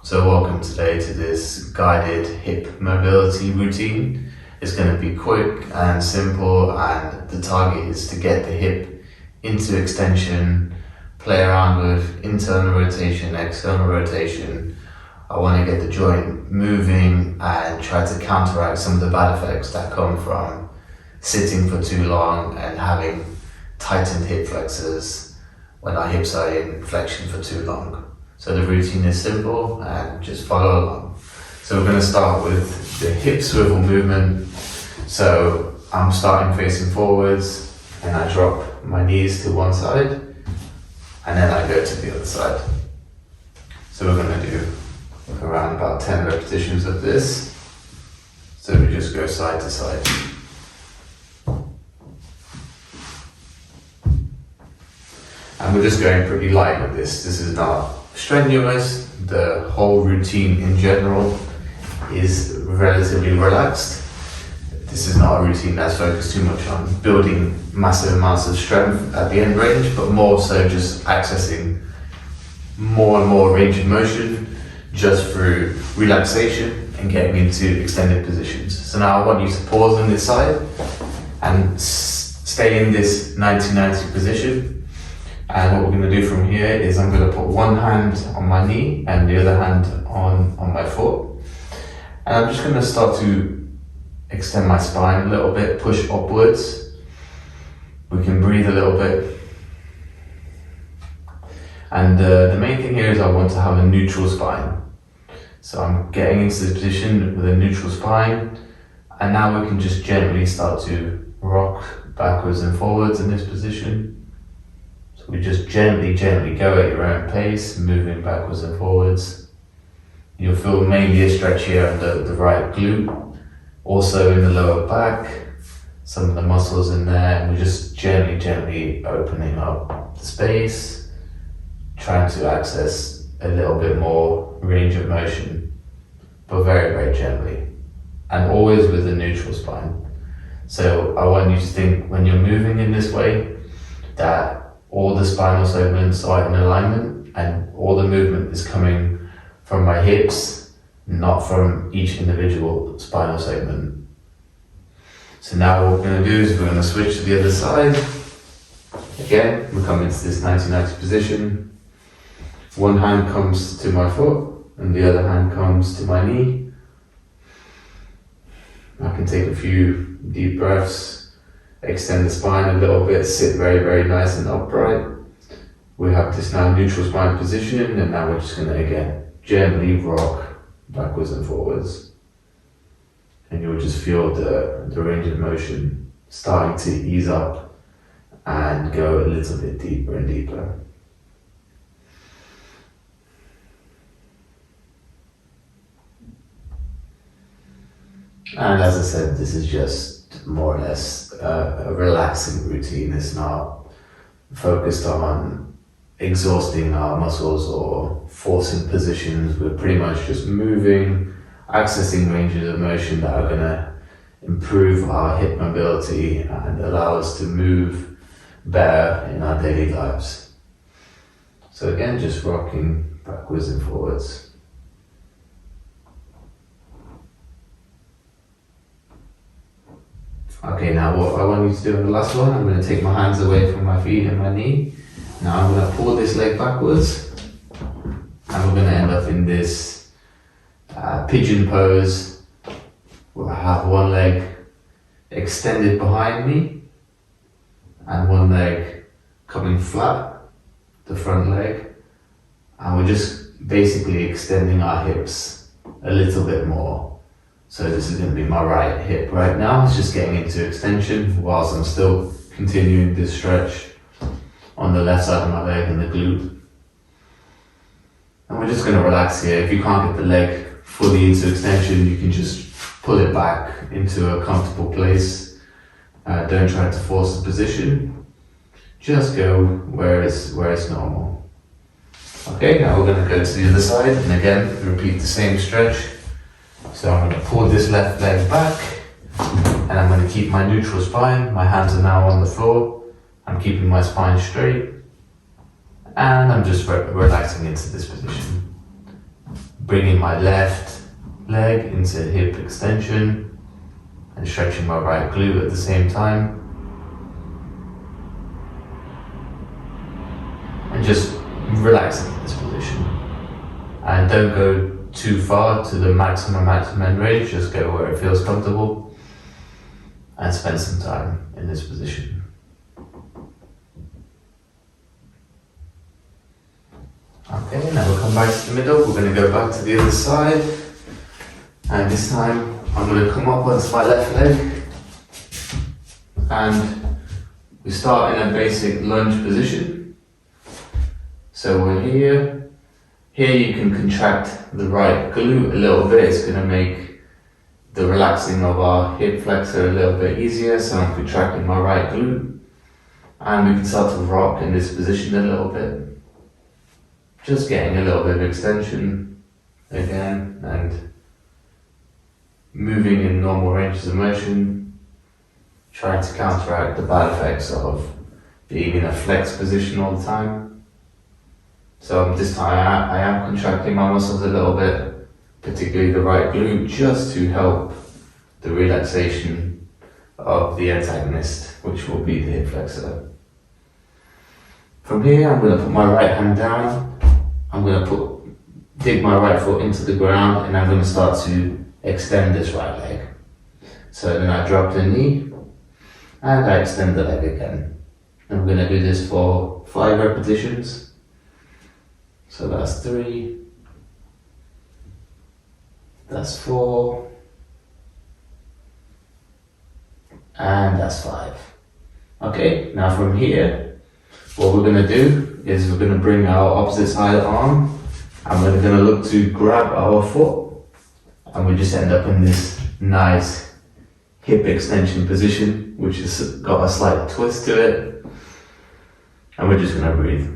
So welcome today to this guided hip mobility routine. It's going to be quick and simple, and the target is to get the hip into extension, play around with internal rotation, external rotation. I want to get the joint moving and try to counteract some of the bad effects that come from sitting for too long and having tightened hip flexors when our hips are in flexion for too long. So the routine is simple and just follow along. So we're going to start with the hip swivel movement. So I'm starting facing forwards and I drop my knees to one side and then I go to the other side. So we're going to do around about 10 repetitions of this. So we just go side to side. And we're just going pretty light with this. This is not strenuous. The whole routine in general is relatively relaxed. This is not a routine that's focused too much on building massive amounts of strength at the end range, but more so just accessing more and more range of motion just through relaxation and getting into extended positions. So now I want you to pause on this side and stay in this 90-90 position. And what we're going to do from here is I'm going to put one hand on my knee and the other hand on my foot. And I'm just going to start to extend my spine a little bit, push upwards. We can breathe a little bit. And the main thing here is I want to have a neutral spine. So I'm getting into this position with a neutral spine. And now we can just gently start to rock backwards and forwards in this position. So we just gently go at your own pace, moving backwards and forwards. You'll feel mainly a stretch here under the right glute, also in the lower back, some of the muscles in there, and we're just gently opening up the space, trying to access a little bit more range of motion, but very gently, and always with a neutral spine. So I want you to think when you're moving in this way that all the spinal segments are in alignment and all the movement is coming from my hips, not from each individual spinal segment. So now what we're going to do is we're going to switch to the other side. Again, we come into this 90-90 position. One hand comes to my foot and the other hand comes to my knee. I can take a few deep breaths, extend the spine a little bit, sit very nice and upright. We have this now neutral spine position, and now we're just going to again gently rock backwards and forwards. And you'll just feel the range of motion starting to ease up and go a little bit deeper and deeper. And as I said, this is just more or less a relaxing routine. It's not focused on exhausting our muscles or forcing positions. We're pretty much just moving, accessing ranges of motion that are going to improve our hip mobility and allow us to move better in our daily lives. So again, just rocking backwards and forwards. Okay, now what I want you to do in the last one, I'm going to take my hands away from my feet and my knee. Now I'm going to pull this leg backwards and we're going to end up in this pigeon pose where I have one leg extended behind me and one leg coming flat, the front leg, and we're just basically extending our hips a little bit more. So this is going to be my right hip right now. It's just getting into extension whilst I'm still continuing this stretch on the left side of my leg and the glute. And we're just going to relax here. If you can't get the leg fully into extension, you can just pull it back into a comfortable place. Don't try to force the position. Just go where it's normal. Okay, now we're going to go to the other side and again repeat the same stretch. So I'm going to pull this left leg back and I'm going to keep my neutral spine. My hands are now on the floor. I'm keeping my spine straight and I'm just relaxing into this position. bringing my left leg into hip extension and stretching my right glute at the same time. And just relaxing in this position. And don't go too far to the maximum end range, just go where it feels comfortable and spend some time in this position. Okay, now we'll come back to the middle. We're going to go back to the other side, and this time I'm going to come up onto my left leg, and we start in a basic lunge position. So we're here. Here you can contract the right glute a little bit. It's going to make the relaxing of our hip flexor a little bit easier. So I'm contracting my right glute, and we can start to rock in this position a little bit. Just getting a little bit of extension again and moving in normal ranges of motion, trying to counteract the bad effects of being in a flex position all the time. So this time I am contracting my muscles a little bit, particularly the right glute, just to help the relaxation of the antagonist, which will be the hip flexor. From here, I'm going to put my right hand down. I'm going to dig my right foot into the ground, and I'm going to start to extend this right leg. So then I drop the knee and I extend the leg again. I'm going to do this for 5 repetitions. So that's 3, that's 4, and that's 5. Okay, now from here, what we're going to do is we're going to bring our opposite side arm, and we're going to look to grab our foot, and we just end up in this nice hip extension position, which has got a slight twist to it, and we're just going to breathe.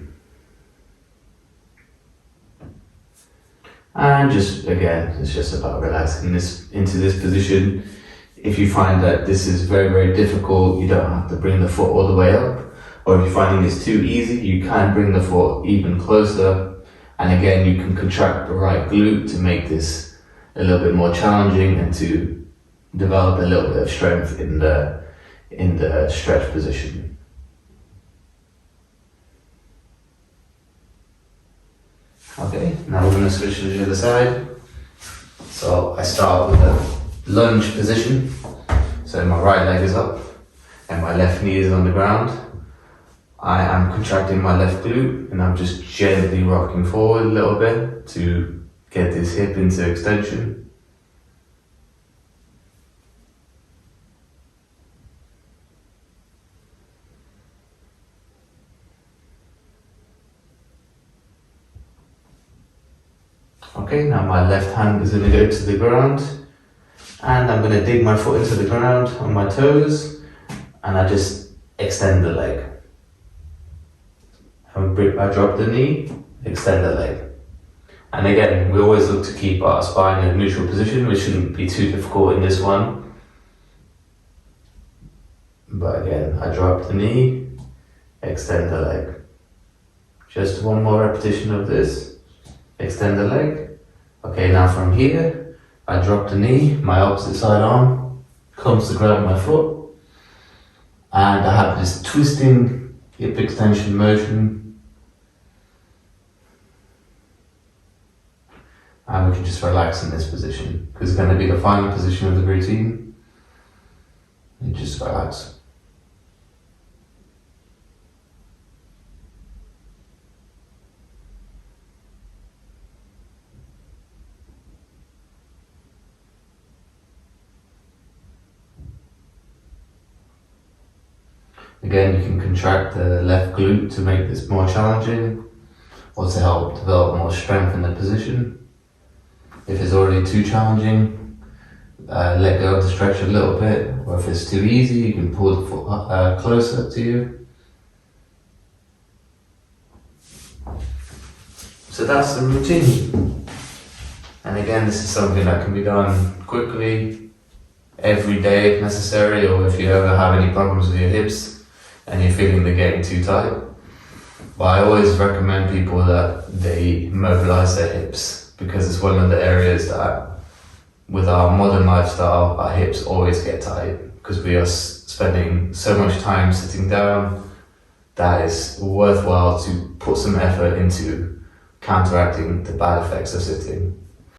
And just again, it's just about relaxing this into this position. If you find that this is very, very difficult, you don't have to bring the foot all the way up. Or if you're finding this too easy, you can bring the foot even closer. And again, you can contract the right glute to make this a little bit more challenging and to develop a little bit of strength in the stretch position. Okay, now we're going to switch to the other side. So I start with a lunge position. So my right leg is up and my left knee is on the ground. I am contracting my left glute and I'm just gently rocking forward a little bit to get this hip into extension. Okay, now my left hand is going to go to the ground and I'm going to dig my foot into the ground on my toes and I just extend the leg. I drop the knee, extend the leg. And again, we always look to keep our spine in a neutral position, which shouldn't be too difficult in this one. But again, I drop the knee, extend the leg. Just one more repetition of this. Extend the leg. Okay, now from here, I drop the knee, my opposite side arm comes to grab my foot, and I have this twisting hip extension motion. And we can just relax in this position, because it's going to be the final position of the routine. You just relax. Again, you can contract the left glute to make this more challenging or to help develop more strength in the position. If it's already too challenging, let go of the stretch a little bit, or if it's too easy, you can pull the foot closer to you. So that's the routine. And again, this is something that can be done quickly, every day if necessary, or if you ever have any problems with your hips and you're feeling they're getting too tight. But I always recommend people that they mobilize their hips because it's one of the areas that, with our modern lifestyle, our hips always get tight because we are spending so much time sitting down that it's worthwhile to put some effort into counteracting the bad effects of sitting.